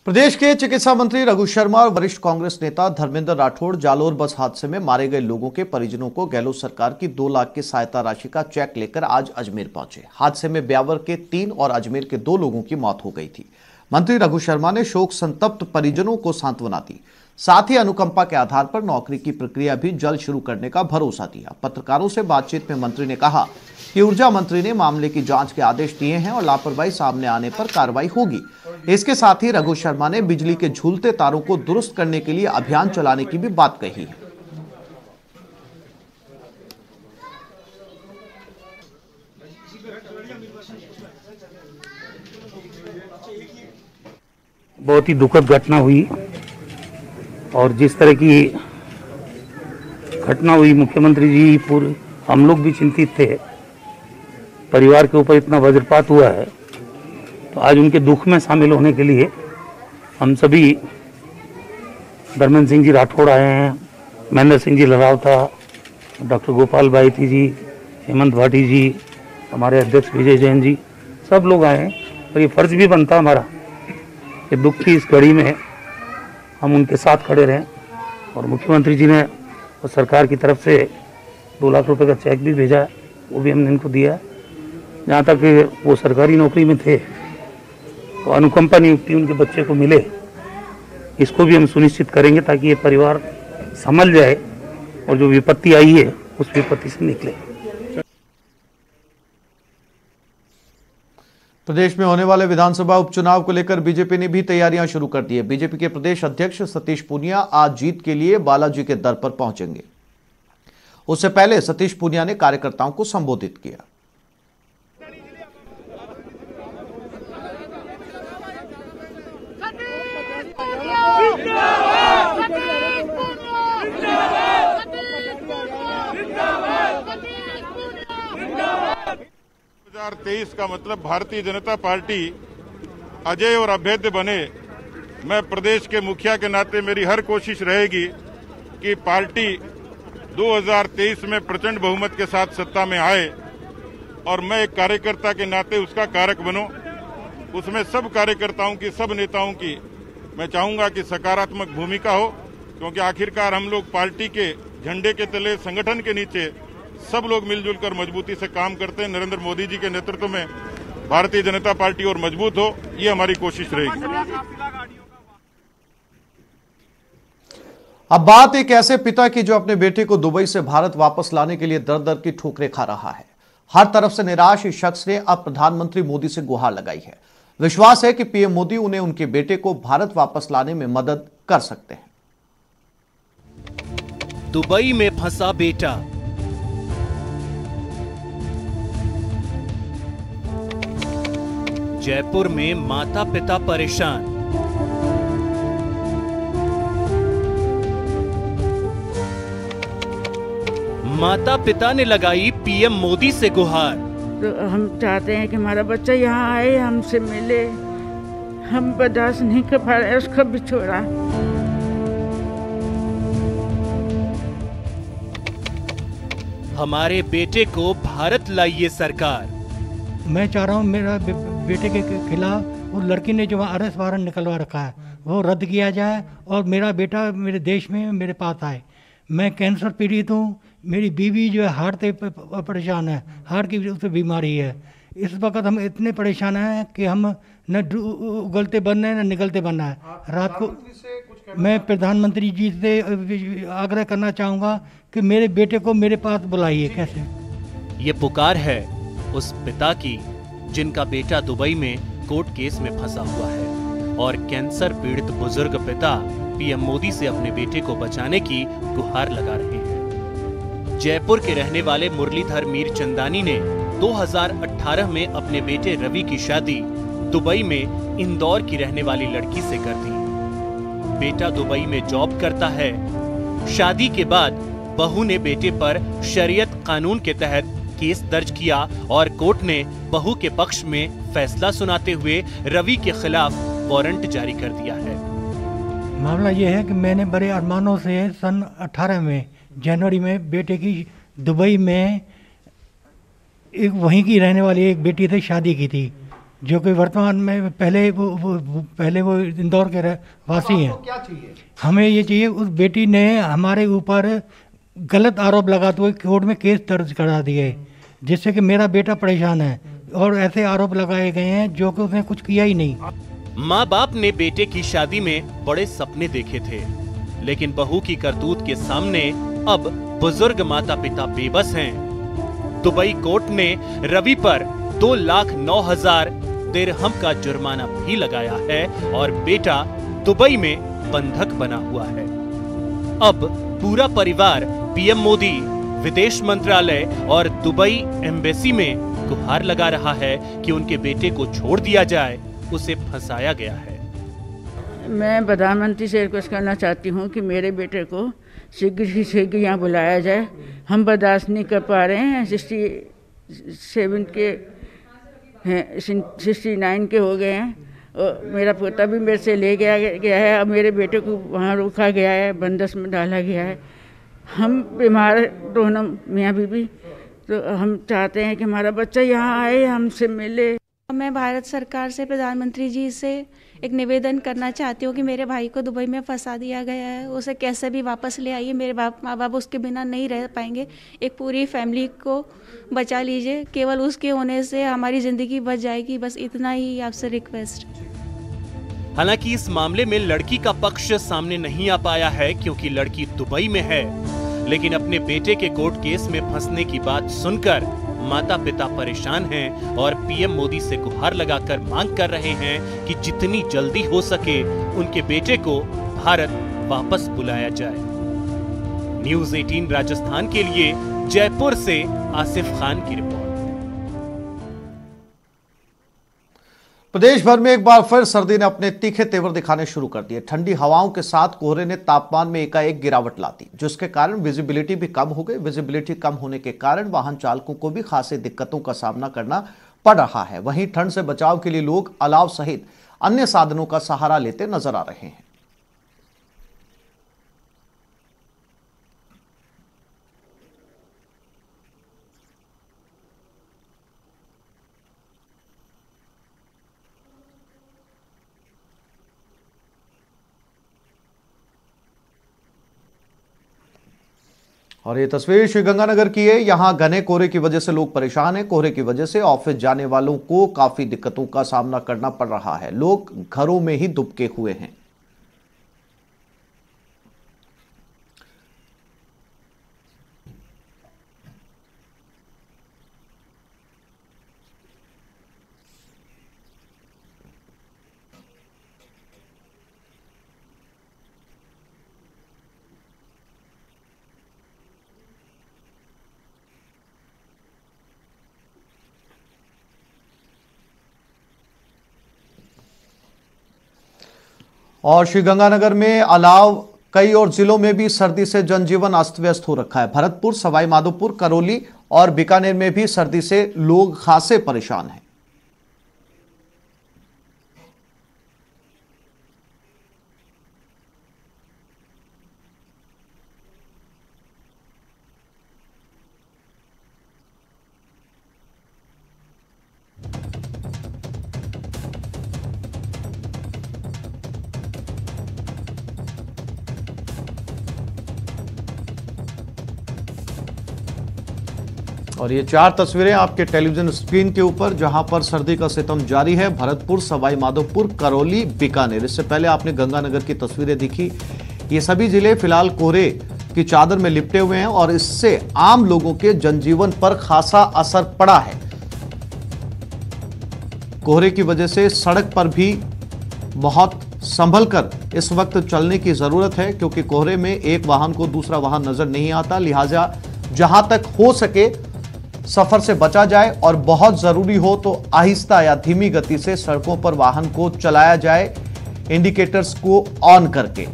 प्रदेश के चिकित्सा मंत्री रघु शर्मा और वरिष्ठ कांग्रेस नेता धर्मेंद्र राठौड़ जालोर बस हादसे में मारे गए लोगों के परिजनों को गहलोत सरकार की 2 लाख की सहायता राशि का चेक लेकर आज अजमेर पहुंचे। हादसे में ब्यावर के 3 और अजमेर के 2 लोगों की मौत हो गई थी। मंत्री रघु शर्मा ने शोक संतप्त परिजनों को सांत्वना दी, साथ ही अनुकंपा के आधार पर नौकरी की प्रक्रिया भी जल्द शुरू करने का भरोसा दिया। पत्रकारों से बातचीत में मंत्री ने कहा कि ऊर्जा मंत्री ने मामले की जांच के आदेश दिए हैं और लापरवाही सामने आने पर कार्रवाई होगी। इसके साथ ही रघु शर्मा ने बिजली के झूलते तारों को दुरुस्त करने के लिए अभियान चलाने की भी बात कही है। बहुत ही दुखद घटना हुई और जिस तरह की घटना हुई, मुख्यमंत्री जी पूरे हम लोग भी चिंतित थे। परिवार के ऊपर इतना वज्रपात हुआ है, तो आज उनके दुख में शामिल होने के लिए हम सभी धर्मेंद्र सिंह जी राठौड़ आए हैं, महेंद्र सिंह जी लड़ावता, डॉक्टर गोपाल बाईती जी, हेमंत भाटी जी, हमारे अध्यक्ष विजय जैन जी, सब लोग आए हैं। और ये फर्ज भी बनता हमारा कि दुख की इस घड़ी में हम उनके साथ खड़े रहें। और मुख्यमंत्री जी ने और सरकार की तरफ से 2 लाख रुपए का चेक भी भेजा है, वो भी हमने इनको दिया है। जहाँ तक वो सरकारी नौकरी में थे तो अनुकंपा नियुक्ति उनके बच्चे को मिले, इसको भी हम सुनिश्चित करेंगे ताकि ये परिवार संभल जाए और जो विपत्ति आई है उस विपत्ति से निकले। प्रदेश में होने वाले विधानसभा उपचुनाव को लेकर बीजेपी ने भी तैयारियां शुरू कर दी है। बीजेपी के प्रदेश अध्यक्ष सतीश पूनिया आज जीत के लिए बालाजी के दर पर पहुंचेंगे। उससे पहले सतीश पूनिया ने कार्यकर्ताओं को संबोधित किया। तेईस का मतलब भारतीय जनता पार्टी अजय और अभेद्य बने। मैं प्रदेश के मुखिया के नाते मेरी हर कोशिश रहेगी कि पार्टी 2023 में प्रचंड बहुमत के साथ सत्ता में आए और मैं एक कार्यकर्ता के नाते उसका कारक बनूं। उसमें सब कार्यकर्ताओं की, सब नेताओं की मैं चाहूंगा कि सकारात्मक भूमिका हो, क्योंकि आखिरकार हम लोग पार्टी के झंडे के तले, संगठन के नीचे सब लोग मिलजुल कर मजबूती से काम करते हैं। नरेंद्र मोदी जी के नेतृत्व में भारतीय जनता पार्टी और मजबूत हो, ये हमारी कोशिश रहेगी। अब बात एक ऐसे पिता की जो अपने बेटे को दुबई से भारत वापस लाने के लिए दर दर की ठोकरें खा रहा है। हर तरफ से निराश इस शख्स ने अब प्रधानमंत्री मोदी से गुहार लगाई है। विश्वास है कि पीएम मोदी उन्हें उनके बेटे को भारत वापस लाने में मदद कर सकते हैं। दुबई में फंसा बेटा, जयपुर में माता पिता परेशान, माता पिता ने लगाई पीएम मोदी से गुहार। तो हम चाहते हैं कि हमारा बच्चा यहाँ आए, हमसे मिले। हम बर्दाश्त नहीं कर पा रहे उसका बिछोड़ा। हमारे बेटे को भारत लाइए सरकार। मैं चाह रहा हूँ मेरा बेटे के खिलाफ वो लड़की ने जो अरेस्ट वारंट निकलवा रखा है वो रद्द किया जाए और मेरा बेटा मेरे देश में मेरे पास आए। मैं कैंसर पीड़ित हूँ, मेरी बीवी जो है हार्ट से परेशान है, हार्ट की उससे बीमारी है। इस वक्त हम इतने परेशान हैं कि हम न उगलते बनना है न निकलते बनना है। रात को मैं प्रधानमंत्री जी से आग्रह करना चाहूँगा कि मेरे बेटे को मेरे पास बुलाइए। कैसे? ये पुकार है उस पिता की जिनका बेटा दुबई में कोर्ट केस में फंसा हुआ है और कैंसर पीड़ित बुजुर्ग पिता पीएम मोदी से अपने बेटे को बचाने की गुहार लगा रहे हैं। जयपुर के रहने वाले मुरलीधर मीर चंदानी ने 2018 में अपने बेटे रवि की शादी दुबई में इंदौर की रहने वाली लड़की से कर दी। बेटा दुबई में जॉब करता है। शादी के बाद बहू ने बेटे पर शरीयत कानून के तहत केस दर्ज किया और कोर्ट ने बहू के पक्ष में फैसला सुनाते हुए रवि के खिलाफ वारंट जारी कर दिया है। मामला यह है कि मैंने बड़े अरमानों से सन 18 में जनवरी में बेटे की दुबई में एक वहीं की रहने वाली एक बेटी से शादी की थी। जो कि वर्तमान में पहले वो इंदौर के वासी हैं। क्या चाहिए? हमें ये चाहिए, उस बेटी ने हमारे ऊपर गलत आरोप लगाते हुए कोर्ट में केस दर्ज करा दिए, जिससे कि मेरा बेटा परेशान है और ऐसे आरोप लगाए गए हैं जो कि उसने कुछ किया ही नहीं। माँ बाप ने बेटे की शादी में बड़े सपने देखे थे, लेकिन बहू की करतूत के सामने अब बुजुर्ग माता पिता बेबस हैं। दुबई कोर्ट ने रवि पर 2,09,000 दिरहम का जुर्माना भी लगाया है और बेटा दुबई में बंधक बना हुआ है। अब पूरा परिवार पीएम मोदी, विदेश मंत्रालय और दुबई एम्बेसी में गुहार लगा रहा है कि उनके बेटे को छोड़ दिया जाए, उसे फंसाया गया है। मैं प्रधानमंत्री से रिक्वेस्ट करना चाहती हूँ कि मेरे बेटे को शीघ्र ही शीघ्र यहाँ बुलाया जाए। हम बर्दाश्त नहीं कर पा रहे हैं। 67 के हैं, 69 के हो गए हैं और मेरा पोता भी मेरे से ले गया है। अब मेरे बेटे को वहाँ रोका गया है, बंदश में डाला गया है। हम बीमार दोनों मियाँ बीवी, तो हम चाहते हैं कि हमारा बच्चा यहाँ आए, हमसे मिले। मैं भारत सरकार से, प्रधानमंत्री जी से एक निवेदन करना चाहती हूँ कि मेरे भाई को दुबई में फंसा दिया गया है, उसे कैसे भी वापस ले आइए। मेरे माँ बाप उसके बिना नहीं रह पाएंगे। एक पूरी फैमिली को बचा लीजिए। केवल उसके होने से हमारी ज़िंदगी बच जाएगी। बस इतना ही आपसे रिक्वेस्ट। हालांकि इस मामले में लड़की का पक्ष सामने नहीं आ पाया है क्योंकि लड़की दुबई में है, लेकिन अपने बेटे के कोर्ट केस में फंसने की बात सुनकर माता पिता परेशान हैं और पीएम मोदी से गुहार लगाकर मांग कर रहे हैं कि जितनी जल्दी हो सके उनके बेटे को भारत वापस बुलाया जाए। न्यूज़ 18 राजस्थान के लिए जयपुर से आसिफ खान की रिपोर्ट। प्रदेश भर में एक बार फिर सर्दी ने अपने तीखे तेवर दिखाने शुरू कर दिए। ठंडी हवाओं के साथ कोहरे ने तापमान में एकाएक गिरावट ला दी, जिसके कारण विजिबिलिटी भी कम हो गई। विजिबिलिटी कम होने के कारण वाहन चालकों को भी खासी दिक्कतों का सामना करना पड़ रहा है। वहीं ठंड से बचाव के लिए लोग अलाव सहित अन्य साधनों का सहारा लेते नजर आ रहे हैं। और ये तस्वीर श्रीगंगानगर की है। यहां घने कोहरे की वजह से लोग परेशान हैं। कोहरे की वजह से ऑफिस जाने वालों को काफी दिक्कतों का सामना करना पड़ रहा है। लोग घरों में ही दुबके हुए हैं। और श्रीगंगानगर में अलाव कई और जिलों में भी सर्दी से जनजीवन अस्त व्यस्त हो रखा है। भरतपुर, सवाई माधोपुर, करौली और बीकानेर में भी सर्दी से लोग खासे परेशान हैं। और ये 4 तस्वीरें आपके टेलीविजन स्क्रीन के ऊपर, जहां पर सर्दी का सितम जारी है। भरतपुर, सवाई माधोपुर, करौली, बीकानेर। इससे पहले आपने गंगानगर की तस्वीरें दिखी। ये सभी जिले फिलहाल कोहरे की चादर में लिपटे हुए हैं और इससे आम लोगों के जनजीवन पर खासा असर पड़ा है। कोहरे की वजह से सड़क पर भी बहुत संभल कर इस वक्त चलने की जरूरत है, क्योंकि कोहरे में एक वाहन को दूसरा वाहन नजर नहीं आता। लिहाजा जहां तक हो सके सफर से बचा जाए और बहुत जरूरी हो तो आहिस्ता या धीमी गति से सड़कों पर वाहन को चलाया जाए, इंडिकेटर्स को ऑन करके।